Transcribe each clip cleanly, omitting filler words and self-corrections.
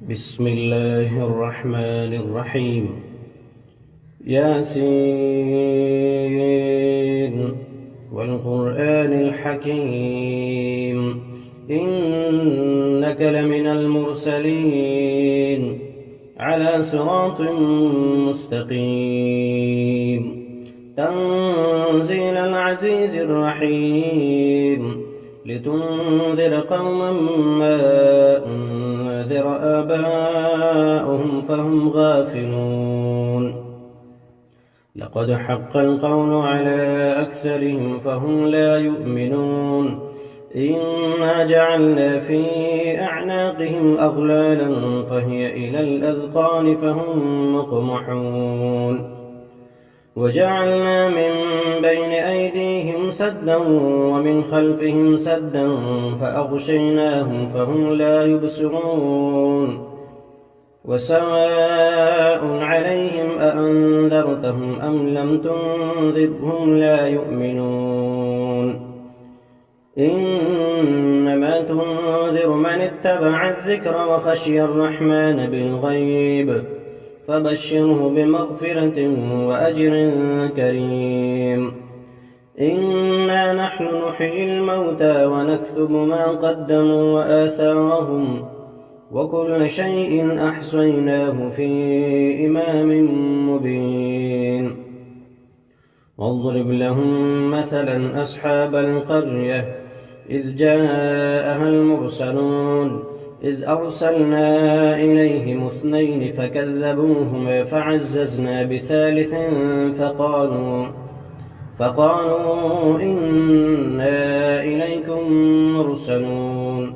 بسم الله الرحمن الرحيم. ياسين والقرآن الحكيم إنك لمن المرسلين على صراط مستقيم تنزيل العزيز الرحيم لتنذر قوما ما أنذر آباؤهم فهم غافلون لقد حق القول على أكثرهم فهم لا يؤمنون إنا جعلنا في أعناقهم أغلالا فهي إلى الأذقان فهم مقمحون وجعلنا من بين أيديهم سدا ومن خلفهم سدا فأغشيناهم فهم لا يبصرون وسواء عليهم أأنذرتهم أم لم تنذرهم لا يؤمنون إنما تنذر من اتبع الذكر وخشي الرحمن بالغيب فبشره بمغفرة وأجر كريم إنا نحن نحيي الموتى ونكتب ما قدموا وآثارهم وكل شيء أحصيناه في إمام مبين واضرب لهم مثلا أصحاب القرية إذ جاءها المرسلون إذ أرسلنا إليهم 2 فكذبوهما فعززنا بثالث فقالوا إنا إليكم مرسلون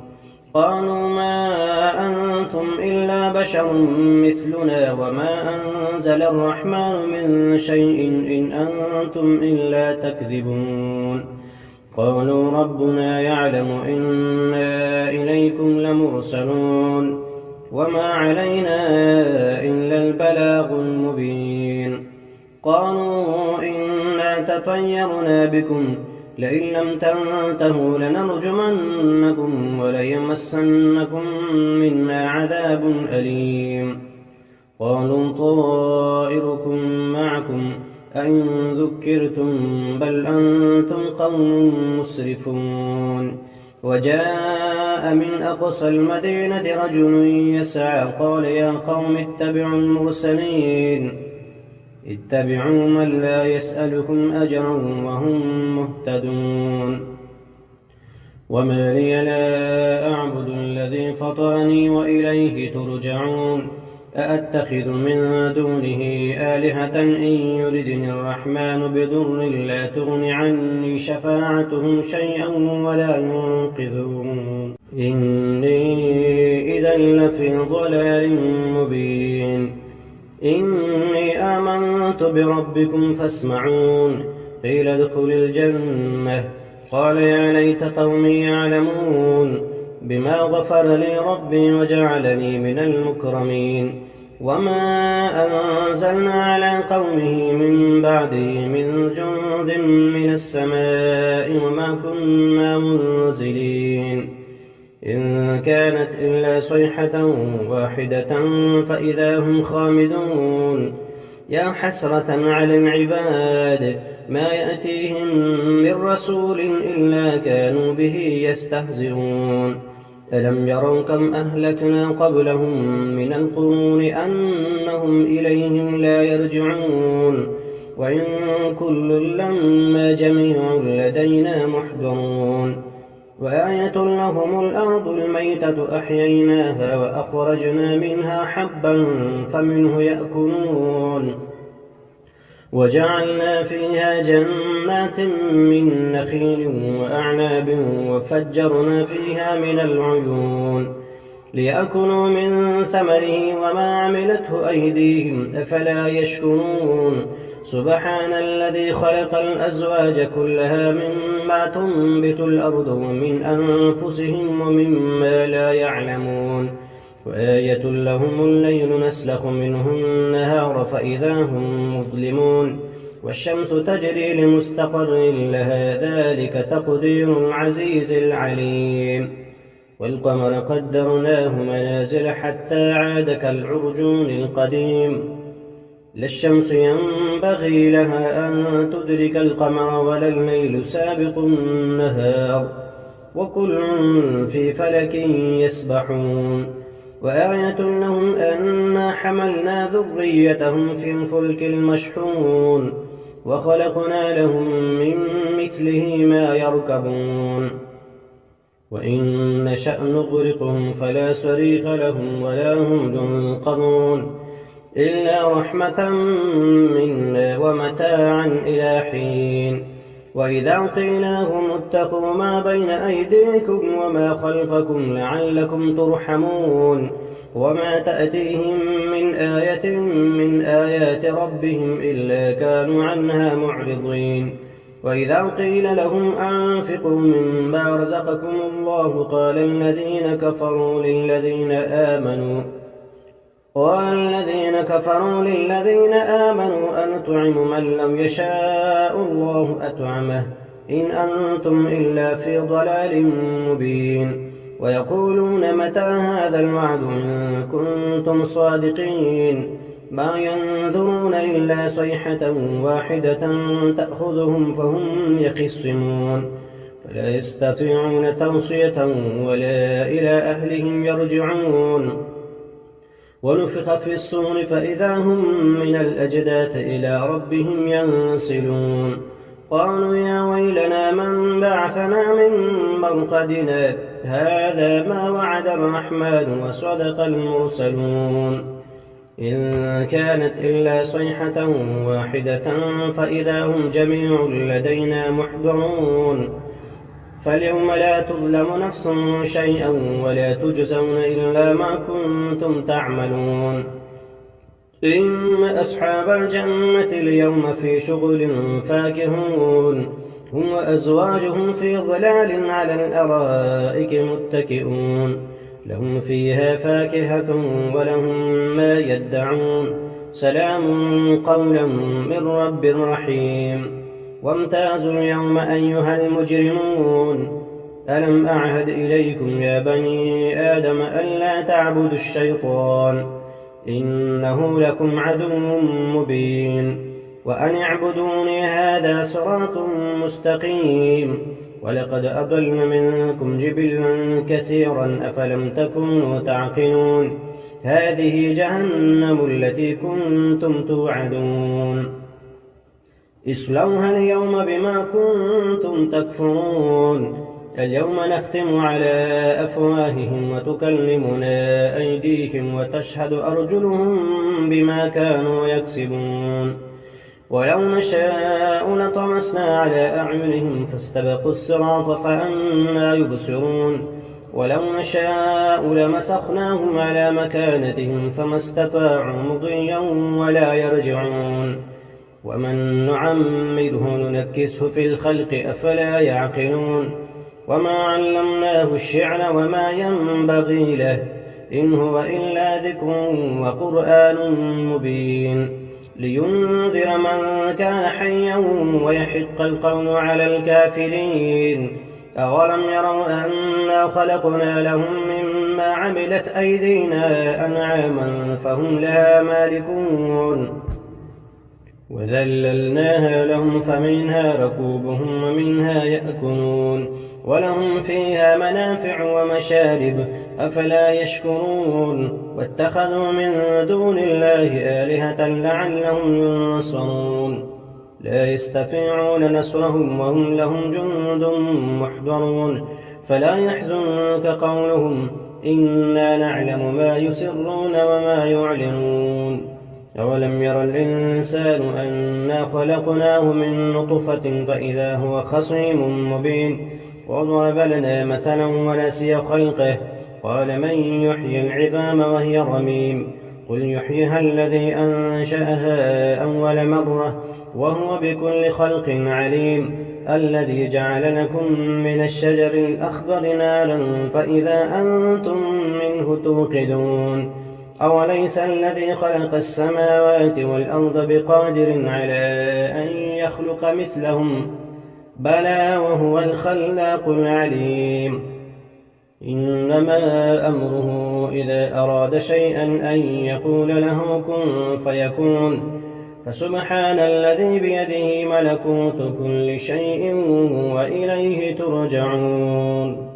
قالوا ما أنتم إلا بشر مثلنا وما أنزل الرحمن من شيء إن أنتم إلا تكذبون قالوا ربنا يعلم إنا إليكم لمرسلون وما علينا إلا البلاغ المبين قالوا إنا تطيرنا بكم لئن لم تنتهوا لنرجمنكم وليمسنكم منا عذاب أليم قالوا طائركم معكم أئن ذكرتم بل أنتم قوم مسرفون وجاء من أقصى المدينة رجل يسعى قال يا قوم اتبعوا المرسلين اتبعوا من لا يسألكم أجرا وهم مهتدون وما لي لا أعبد الذي فطرني وإليه ترجعون أأتخذ من دونه آلهة إن يردني الرحمن بضر لا تغن عني شفاعتهم شيئا ولا ينقذون إني إذا لفي ضلال مبين إني آمنت بربكم فاسمعون قيل ادخل الجنة قال يا ليت قومي يعلمون بما غفر لي ربي وجعلني من المكرمين وما أنزلنا على قومه من بعده من جند من السماء وما كنا منزلين إن كانت إلا صيحة واحدة فإذا هم خامدون يا حسرة على العباد ما يأتيهم من رسول إلا كانوا به يستهزئون ألم يروا كم أهلكنا قبلهم من القرون أنهم إليهم لا يرجعون وإن كل لما جميع لدينا محضرون وآية لهم الأرض الميتة أحييناها وأخرجنا منها حبا فمنه يأكلون وجعلنا فيها جنات من نخيل وأعناب وفجرنا فيها من العيون ليأكلوا من ثمره وما عملته أيديهم أفلا يشكرون سبحان الذي خلق الأزواج كلها مما تنبت الأرض ومن أنفسهم ومما لا يعلمون وآية لهم الليل نسلخ منه النهار فإذا هم مظلمون والشمس تجري لمستقر لها ذلك تقدير العزيز العليم والقمر قدرناه منازل حتى عاد كالعرجون القديم لا الشمس ينبغي لها أن تدرك القمر ولا الليل سابق النهار وكل في فلك يسبحون وآية لهم أنا حملنا ذريتهم في الفلك المشحون وخلقنا لهم من مثله ما يركبون وإن نشأ نغرقهم فلا صريخ لهم ولا هم ينقذون إلا رحمة منا ومتاعا إلى حين وإذا قيل لهم اتقوا ما بين أيديكم وما خلفكم لعلكم ترحمون وما تأتيهم من آية من آيات ربهم إلا كانوا عنها معرضين وإذا قيل لهم أنفقوا مما رزقكم الله قال الذين كفروا للذين آمنوا أنطعم من لم يشاء الله أطعمه إن أنتم إلا في ضلال مبين ويقولون متى هذا الوعد إن كنتم صادقين ما ينظرون إلا صيحة واحدة تأخذهم فهم يخصمون فلا يستطيعون توصية ولا إلى أهلهم يرجعون ونفخ في الصور فإذا هم من الأجداث إلى ربهم ينسلون قالوا يا ويلنا من بعثنا من مرقدنا هذا ما وعد الرحمن وصدق المرسلون إن كانت إلا صيحة واحدة فإذا هم جميع لدينا محضرون فاليوم لا تظلم نفس شيئا ولا تجزون إلا ما كنتم تعملون إن أصحاب الجنة اليوم في شغل فاكهون هم وأزواجهم في ظلال على الأرائك متكئون لهم فيها فاكهة ولهم ما يدعون سلام قولا من رب رحيم وامتازوا اليوم أيها المجرمون ألم أعهد إليكم يا بني آدم ألا تعبدوا الشيطان إنه لكم عدو مبين وأن اعبدوني هذا صراط مستقيم ولقد أضل منكم جبلا كثيرا أفلم تكونوا تعقلون هذه جهنم التي كنتم توعدون اصلوها اليوم بما كنتم تكفرون اليوم نختم على أفواههم وتكلمنا أيديهم وتشهد أرجلهم بما كانوا يكسبون ولو نشاء لطمسنا على أعينهم فاستبقوا الصراط فأنى يبصرون ولو نشاء لمسخناهم على مكانتهم فما استطاعوا مضيا ولا يرجعون ومن نعمره ننكسه في الخلق أفلا يعقلون وما علمناه الشعر وما ينبغي له إن هو إلا ذكر وقرآن مبين لينذر من كان حيا ويحق القول على الكافرين أولم يروا أنا خلقنا لهم مما عملت أيدينا أنعاما فهم لها مالكون وذللناها لهم فمنها ركوبهم ومنها يأكلون ولهم فيها منافع ومشارب أفلا يشكرون واتخذوا من دون الله آلهة لعلهم ينصرون لا يستطيعون نصرهم وهم لهم جند محضرون فلا يحزنك قولهم إنا نعلم ما يسرون وما يعلنون أولم ير الإنسان أنا خلقناه من نطفة فإذا هو خصيم مبين وضرب لنا مثلا ونسي خلقه قال من يحيي العظام وهي رميم قل يحييها الذي أنشأها أول مرة وهو بكل خلق عليم الذي جعل لكم من الشجر الأخضر نارا فإذا أنتم منه توقدون أوليس الذي خلق السماوات والأرض بقادر على أن يخلق مثلهم بلى وهو الخلاق العليم إنما أمره إذا أراد شيئا أن يقول له كن فيكون فسبحان الذي بيده ملكوت كل شيء وإليه ترجعون